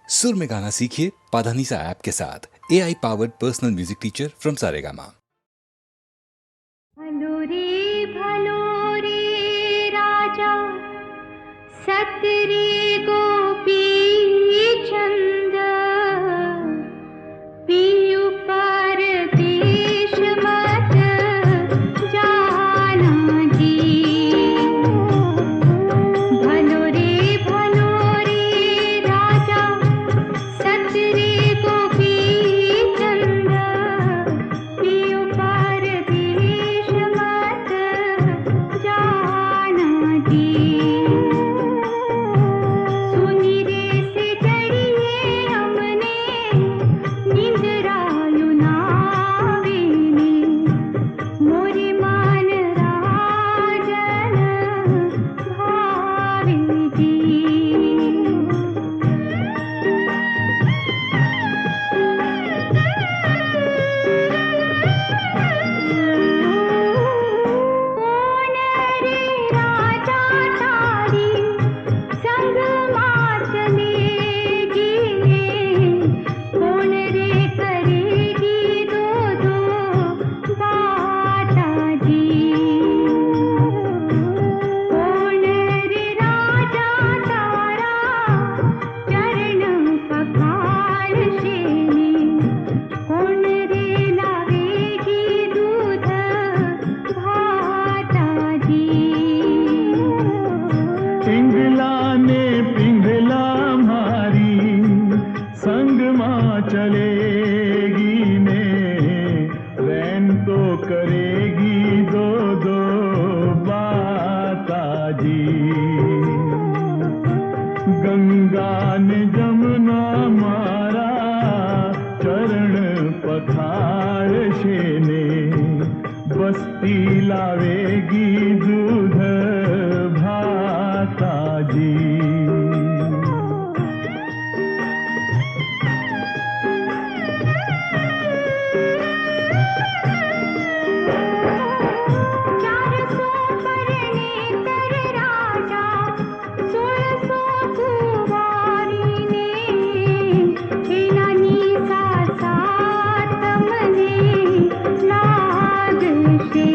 सुर में गाना सीखिए पाधानीसा ऐप के साथ। AI powered personal music teacher from Saregama. भलो रे राजा सतरी गोपी चंद पीयू पर देश मत जाना जी। भलो रे राजा सतरी गोपी चंद पीयू पर देश मत जाना जी। सुनी रे से चढ़िए हमने निंदरायु नावेनी मोरी मान राजन भावे जी। कौन रे राजा तारी संग माचलेगी कौन रे करेगी दो दो बाटा जी। कौन रे राजा तारा चरण पखाल शेनी कौन रे लावेगी दूध भाता जी। पिंगला ने पिंगला मारी संग माँ चलेगी ने रैन तो करेगी दो दो बाता जी। गंगा ने जमुना मारा चरण पखार शेने बस्ती लावेगी दूध भाता जी। चार सौ परने कर राजा 1600 कुवारी ने नानी सासा तमने लाग से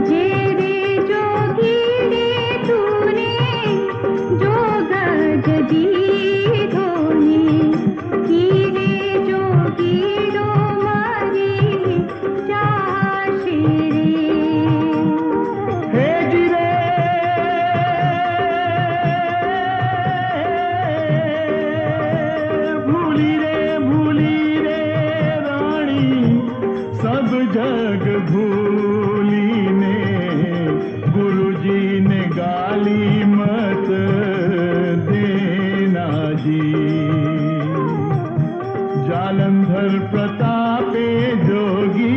जे रे जोगी रे तूने जो गज दी धोनी की रे जोगी रो मारी जाशे रे। हे गिरे भूली रे रानी सब जग भूली ने गुरुजी ने गाली मत देना जी। जालंधर प्रतापे जोगी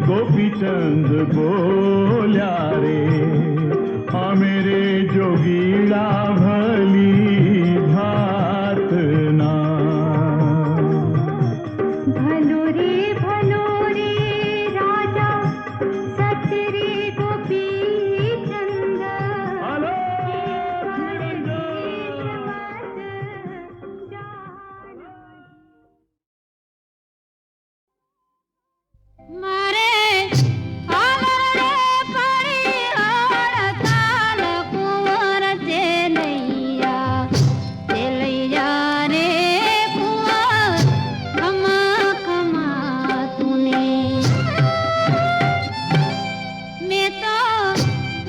गोपीचंद बोल्या रे हाँ मेरे जोगीला भली भात ना। भलो रे राजा सतरी गोपी चंद हेलो मारे आलरे पड़ी ताल कुंवर चेलैया चेलैया रे कुंवर खमा खमा तूने। मैं तो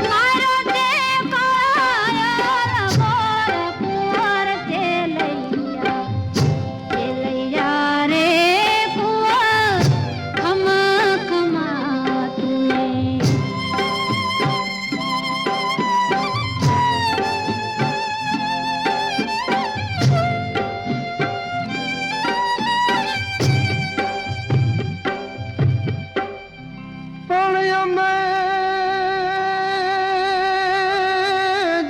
मारो दे पायल मोर कुंवर चेलैया चेलैया रे कुंवर खमा खमा तूने। પણ અમે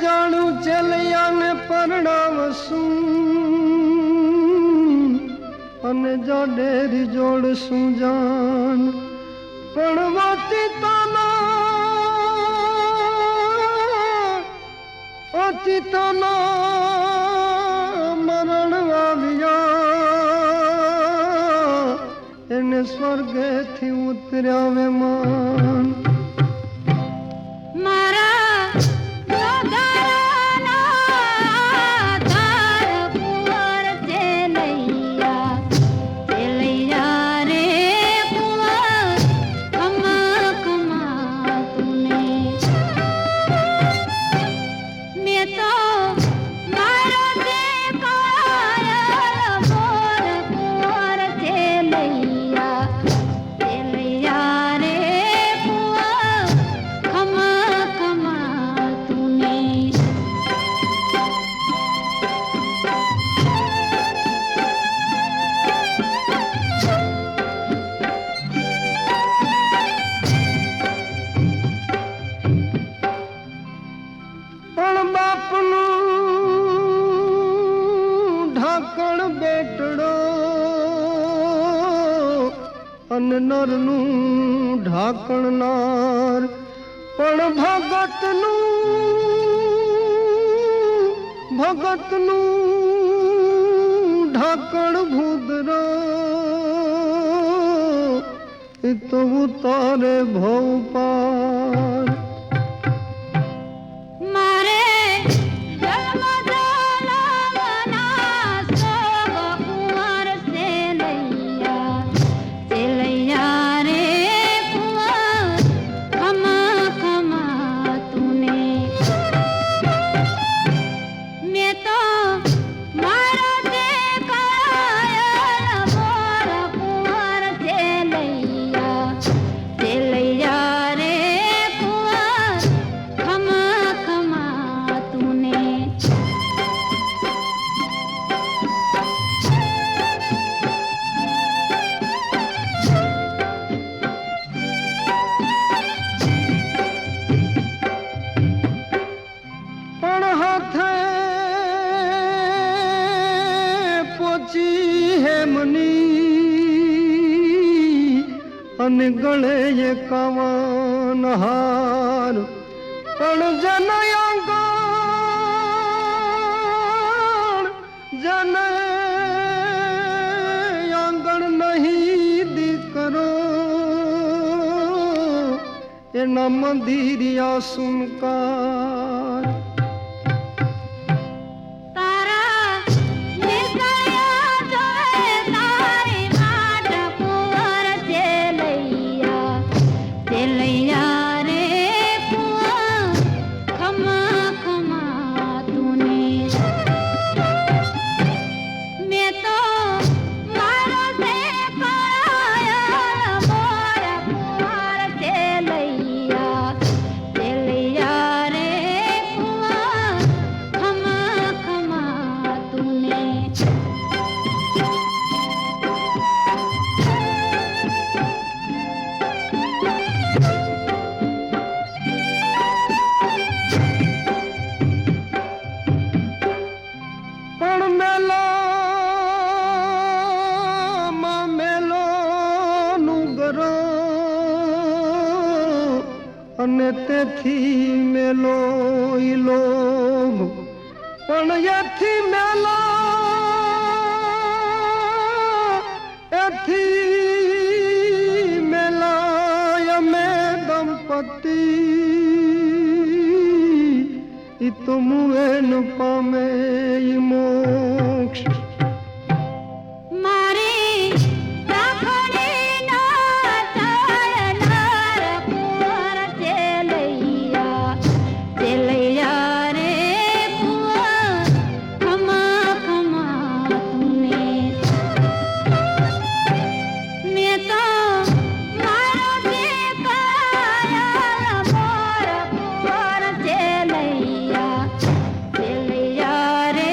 જાણું ચલિયાને પરણાવશું અને જોડેરી જોડશું જાન પણ વાતી તાના અતિતાના ઉતર્યા વેમાન મારા ગોદરાના ધાર કુંવર ચેલૈયા રે કુંવર ખમા ખમા તુને મેં તો મારો તે કાયલ મોર કુંવર ચેલૈયા રે કુંવર ખમા ખમા તુને પણ બાપનું ઢાંકણ બેટડો અને નરનું ઢાંકણ નાર પણ ભગતનું ઢાંકણ ભૂદરો એ તો ઉતારે ભવ પાર મારે જન્મ જન્મના સોગ કુંવર ચેલૈયા રે કુંવર ખમા ખમા તુને મેં તો મારો તે કાયલ મોર કુંવર ચેલૈયા રે કુંવર ખમા ખમા તુને પણ હાથે પોચી હેમની અને ગળે એકાવન હાર પણ જન આંગણ નહીં દીકરો એના મંદિરિયા સુનકાર તારા નિસળ્યા જોએ તારી વાટ કુંવર ચેલૈયા રે કુંવર ખમા ખમા તુને મેં તો મારો તે કાયલ મોર કુંવર ચેલૈયા રે કુંવર ખમા ખમા તુને પણ મેલામાં મેલોનું ગરો અને તેથી મેલો ઈ લોભ પણ એથી મેલાય અમે દંપતી ઈ તો મુએન પામે ઈ મોક્ષ મારી રાખડીના ચાલનાર કુંવર ચેલૈયા રે કુંવર ખમા ખમા તુને મેં તો મારો તે કાયલ મોર કુંવર ચેલૈયા રે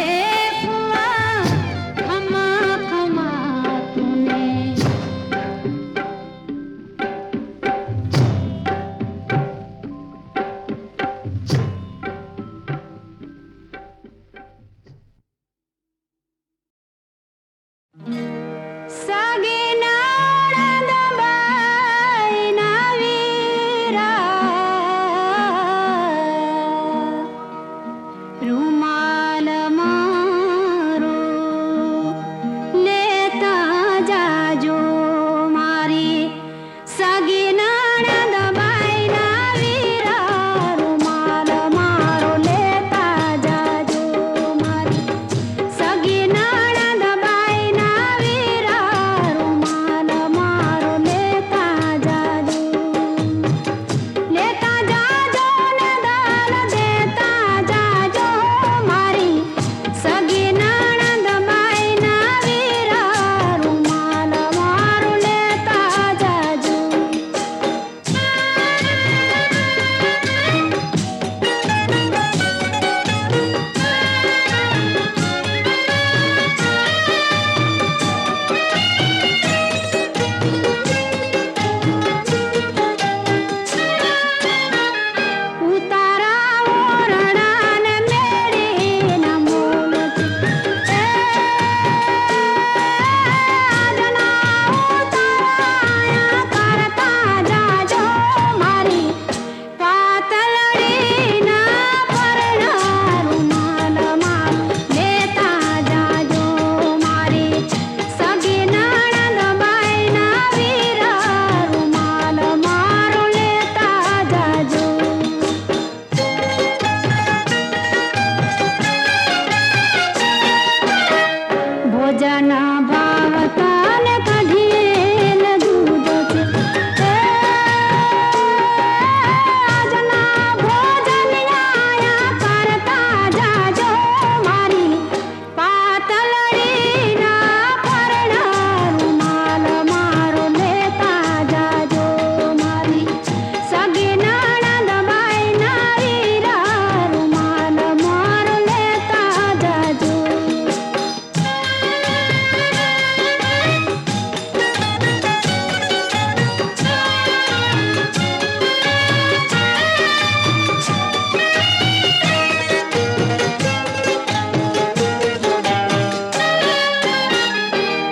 ना भावता ने कढिए न दूध से आज ना भोजन आया करता जाजो मारी पातलड़ी ना परना रुमाल मारो लेता जाजो मारी सगी नणंद बाई ना वीरा रुमाल मारो लेता जाजो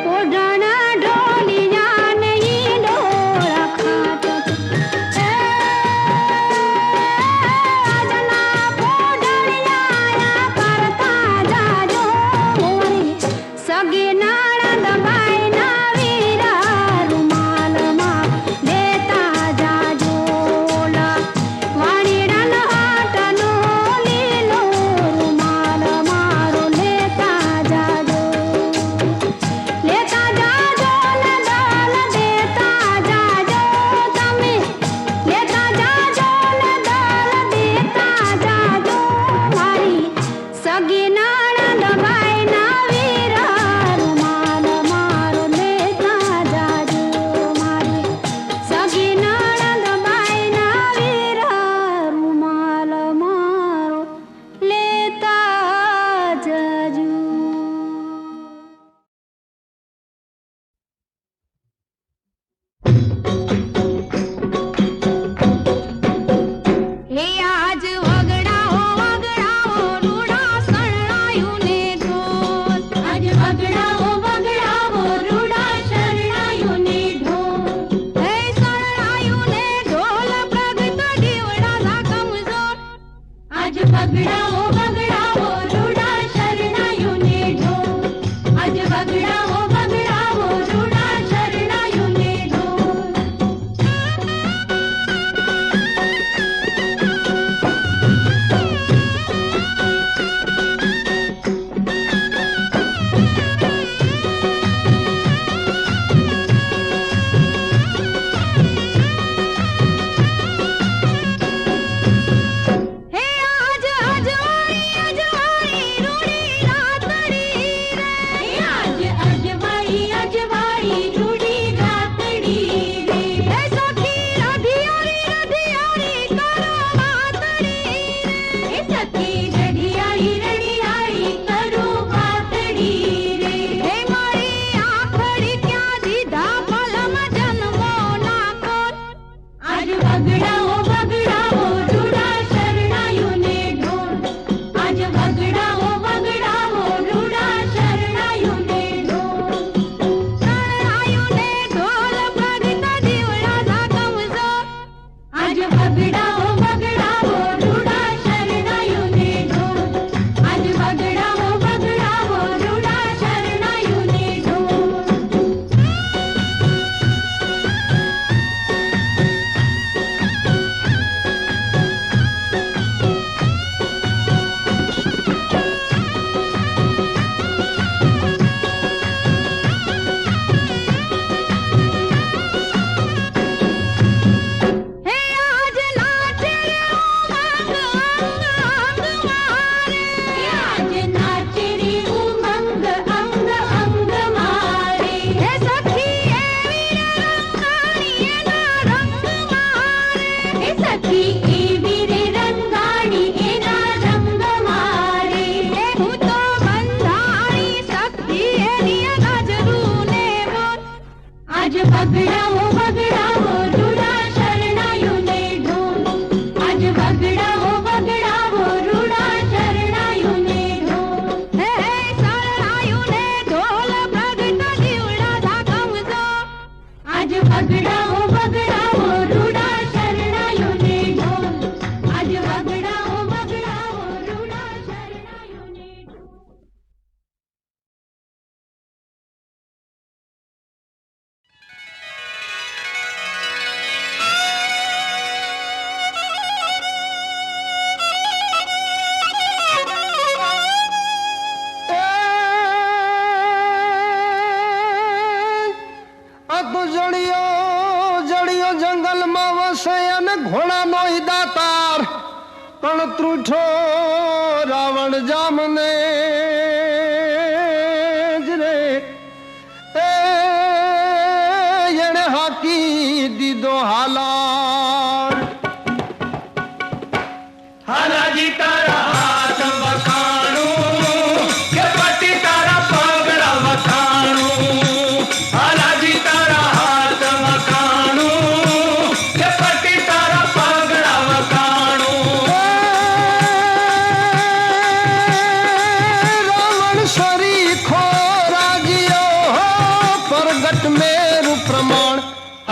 ओढण ढोलिया नहीं डोरा खातो आजना पोढणिया करता जाजो मोरी सगी नणंद बाई ना वीरा रुमाल માં લેતા જાજો વાણીડાન હાટનો લીલો રૂમાલ મારો લેતા જાજો લેતા જાજો ને દાલ દેતા જાજો તમે લેતા જાજો ને દાલ દેતા જાજો મારી સગી નણંદ બાઈ ના વીરા રૂમાલ મારો લેતા જાજો મારી સગી નણંદ બાઈ ના વીરા રૂમાલ મારો લેતા જાજો હે આજ વગડાઓ વગડાઓ રૂડા શરણાયું ને ઢોલ આજ વગડાઓ વગડાઓ રૂડા શરણાયું ને ઢોલ હે શરણાયું ને ઢોલ પ્રગટ દીવડા ઝાકમ જોર આજ વગડાઓ વગડાઓ રૂડા શરણાયું ને ઢોલ આજ વગડાઓ વગડાઓ રૂડા શરણાયું ને ઢોલ હે આજ અજવાળી અજવાળી રૂડી રાતડી રે હે આજ અજવાળી અજવાળી રૂડી રાતડી રે હે સખી રઢિયાળી કરો વાતડી રે હે સખી રઢિયાળી કરો વાતડી રે હે મારી આખડી ક્યાં દીધા પલમ જન્મો ના કોર આજ વગડાઓ વગડાઓ રૂડા શરણાયું ને ઢોલ આજ વગડાઓ વગડાઓ રૂડા શરણાયું ને ઢોલ શરણાયું ને ઢોલ પ્રગટ દીવડા ઝાકમ જોર આજ વગડાઓ વગડાઓ રૂડા શરણાયું ને ઢોલ આજ વગડાઓ વગડાઓ રૂડા શરણાયું ને ઢોલ હે આજ નાચે રે ઉમંગ અંગ અંગ મારે હે આજ નાચે રે ઉમંગ અંગ અંગ મારે હે સખી એવી રે રંગાણી એના રંગ મારે હે સખી એવી રે રંગાણી એના રંગ મારે હે હું તો બંધાણી સખી એની ગજરું ને બોલ આજ વગડાઓ વગડાઓ રૂડા શરણાયું ને ઢોલ આજ વગડાઓ વગડાઓ રૂડા શરણાયું ને ઢોલ હે શરણાયું ને ઢોલ પ્રગટ દીવડા ઝાકમ જોર આજ વગડાઓ વગડાઓ રૂડા શરણાયું ને ઢોલ આજ વગડાઓ વગડાઓ રૂડા શરણાયું ને ઢોલ પણ ત્રુઠો રાવણ જામને જ રે એને હાકી દીધો હાલાર. હાલાજી તારા હાથ વખાણું કે પટી તારા પગલા વખાણું. હાલાજી તારા હાથ વખાણું કે પટી તારા પગલા વખાણું. રાવણ સરીખો રાજીયો પ્રગટ મેરુ પ્રમાણ.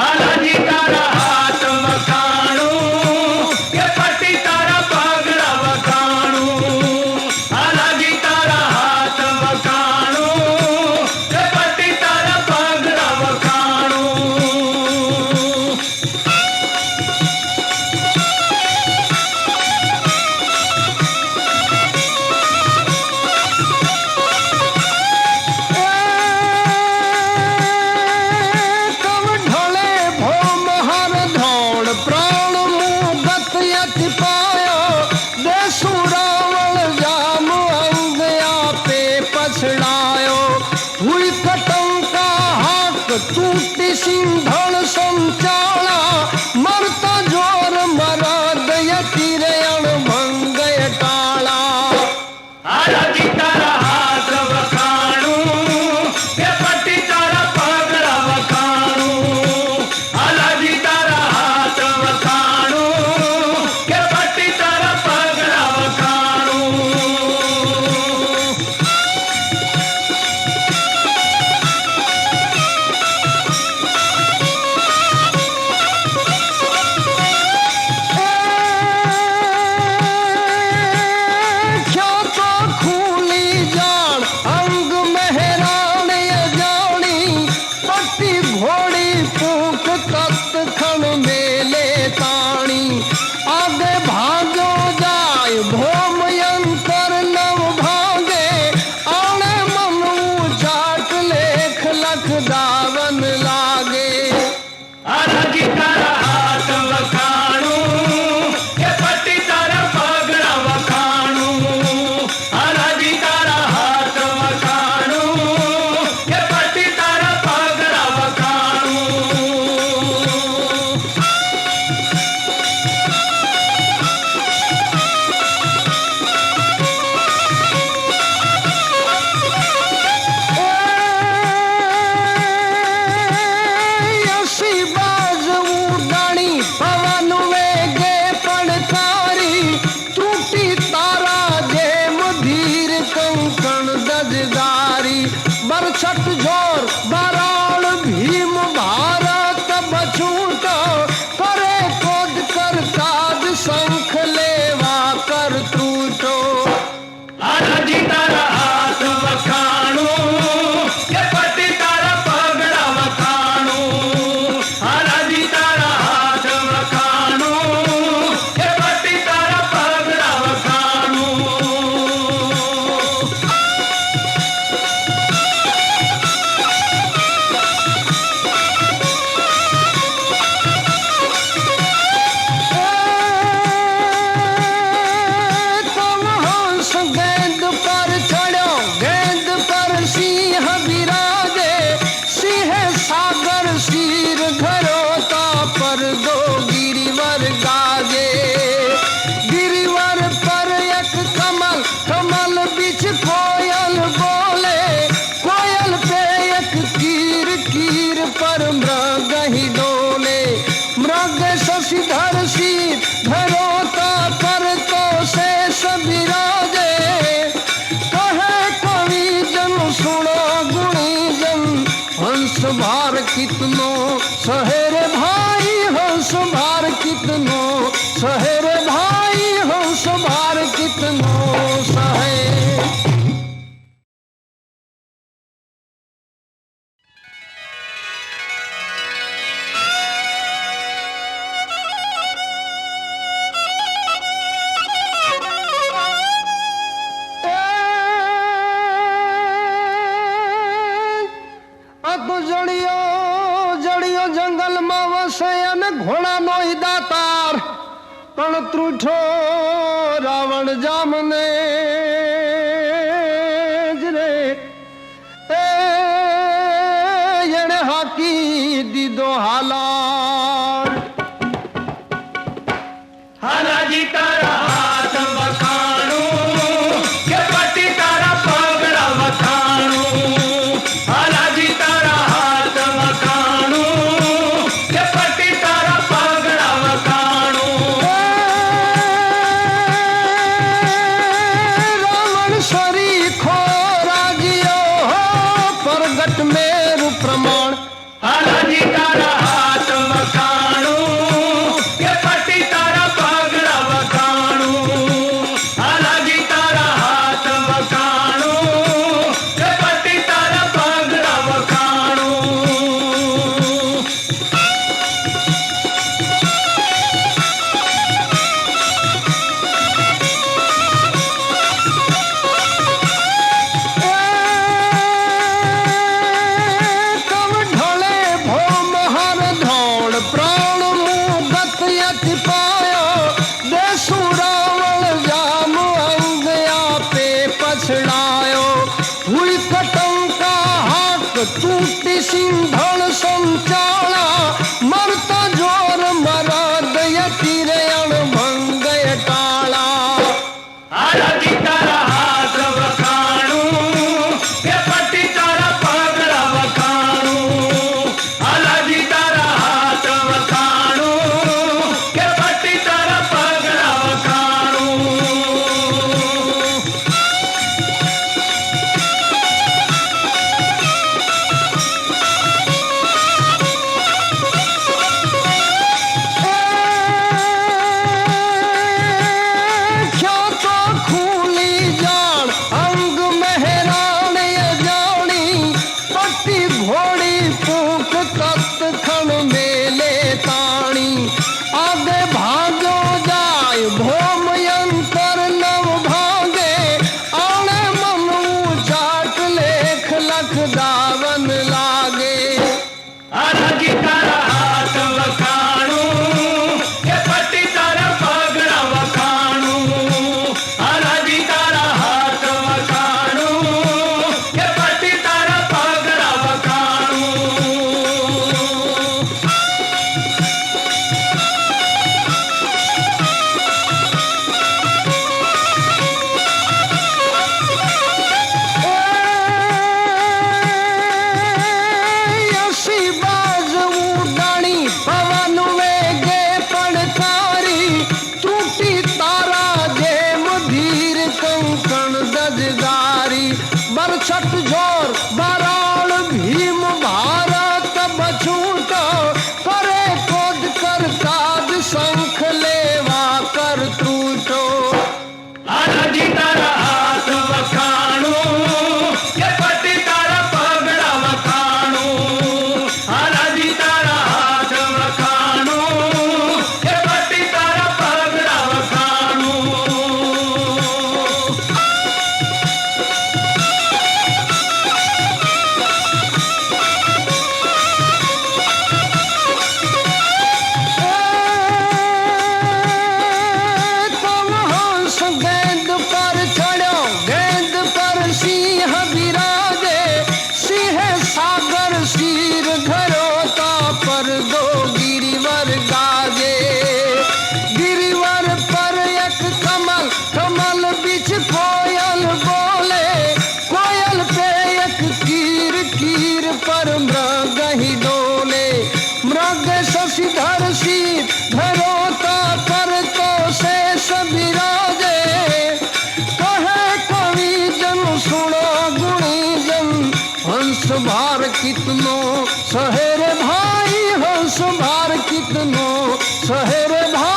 હાલાજી તારા હાથ વખાણું કે પટી તારા પગલા વખાણું. હાલાજી તારા હાથ વખાણું કે પટી તારા પગલા વખાણું. તમ ઢોળે ભોમ હર ધોળ પ્રાણ મુગત યતિ પાયો. દેશુ રાવણ જામ અંગ આપે પછડાયો. હુઈ કટંકા હાક તૂટી સિંધળ સંચાળા. મરતા જોર મરદ યતિ રે અણભંગ ટાળા. હાલાજી તારા હાથ વખાણું કે પટી તારા પગલા વખાણું. હાલાજી તારા હાથ વખાણું કે પટી તારા પગલા વખાણું. ક્યાં તો ખુલી જાણ અંગ મહેરાણ જાણી. પટ્ટી ઘોડી પૂંખ તત્ખણ મેલે તાણી. આગે ભાગો જાય ભોમ યંતર નવ ભાગે. આણે મનવું ચાટ લેખ લખ દાવન લાગે. હાલાજી તારા હાથ વખાણું કે પટી તારા પગલા વખાણું. હાલાજી તારા હાથ વખાણું કે પટી તારા પગલા વખાણું. યસી બાજ ઉડાણી પવન વેગે પડકારી. તૂટી તારા જેમ ધીર કંકણ દજદારી. બરછટ જોર બરાળ ભીમ ભારત બછૂટો. કરે કોદ કર કાદ શંખ લેવા કર ત્રૂટો. હાલાજી તારા હાથ વખાણું કે પટી તારા પગલા વખાણું. હાલાજી તારા હાથ વખાણું કે પટી તારા પગલા વખાણું. તમ હંસ ગેંદ પર ચડ્યો ગેંદ પર સિંહ બિરાજે. સિંહે સાગર શીર ઘરો તા પર દો ગિરિવર ગાજે. ગિરિવર પર એક કમલ કમલ બીચ કોયલ બોલે. કોયલ पे एक कीर कीर पर मृग ही डोले. मृग शशिधर शीत धरोता पर तो शेष विराजे. कहे कवि जन सुनो गुणी जन हंस भार कितनो सहेरे भाई. हंस भार कितनो सहेरे भाई. हंस भार कितनो सहे. આ તો જડિયો જડિયો જંગલમાં વસે અને ઘોડાનો દાતાર. પણ ત્રુઠો રાવણ જામને જ રે એણે હાકી દીધો હાલાર હાલાજી તારા હાથ વખાણું કે પતિ તારા પગલા વખાણું હાલાજી તારા હાથ વખાણું કે પતિ તારા પગલા વખાણું રાવણ સરીખો રાજીયો પરગટ મેરુ પ્રમાણ હાલાજી તારા હાથ વખાણું કે પતિ તારા પગલા વખાણું હાલાજી તારા હાથ વખાણું કે પતિ તારા પગલા વખાણું કવ ઢળે ભોમ હર ધોળ પ્રાણ મુગત યતિ પાયો દેસુ રાવણ જામ અંગ આપે પછડાયો હુઈ કટંકા હાક તૂટી સિંધળ સંચાળા મરતા જોર મરદ યતિ રે અણભંગ ટાળા હાલાજી તારા હાથ વખાણું કે પતિ તારા પગલા વખાણું હાલાજી તારા હાથ વખાણું કે પતિ તારા પગલા વખાણું ક્યાં તો ખુલી જાણ અંગ મહેરાણ જાણી પટ્ટી ઘોડી પૂંખ તત્ખણ મેલે તાણી આગે ભાગો જાય ભોમ યંતર નવ ભાગે આણે મનવું ચાટ લેખ લખ દાવન લાગે હાલાજી તારા હાથ વખાણું કે પતિ તારા પગલા વખાણું હાલાજી તારા હાથ વખાણું કે પતિ તારા પગલા વખાણું યશી બાજ ઉડાણી પવન વેગે પડકારી તૂટી તારા જેમ ધીર કંકણ દજદારી બરછટ જોર બરાળ ભીમ ભારત બછૂટ કરે કોદ કર કાજ શંખ લેવા કર તૂટો હાલાજી તારા હાથ વખાણું કે પતિ તારા પગલા વખાણું હાલાજી તારા હાથ વખાણું કે પતિ તારા પગલા વખાણું તમ હંસ ગેંદ પર ચડ્યો ગેંદ પર સિંહ બિરાજે સિંહે સાગર શીર ધરો તા પર દો ગિરિવર ગાજે ગિરિવર પર એક કમલ કમલ બીચ કોયલ બોલે કોયલ पे एक कीर कीर पर मृग ही डोले मृग शशिधर शीत धरोता पर तो शेष विराजे कहे कवि जन सुनो गुणी जन हंस भार कितनो सहेरे भाई हंस भार कितनो सहेरे भाई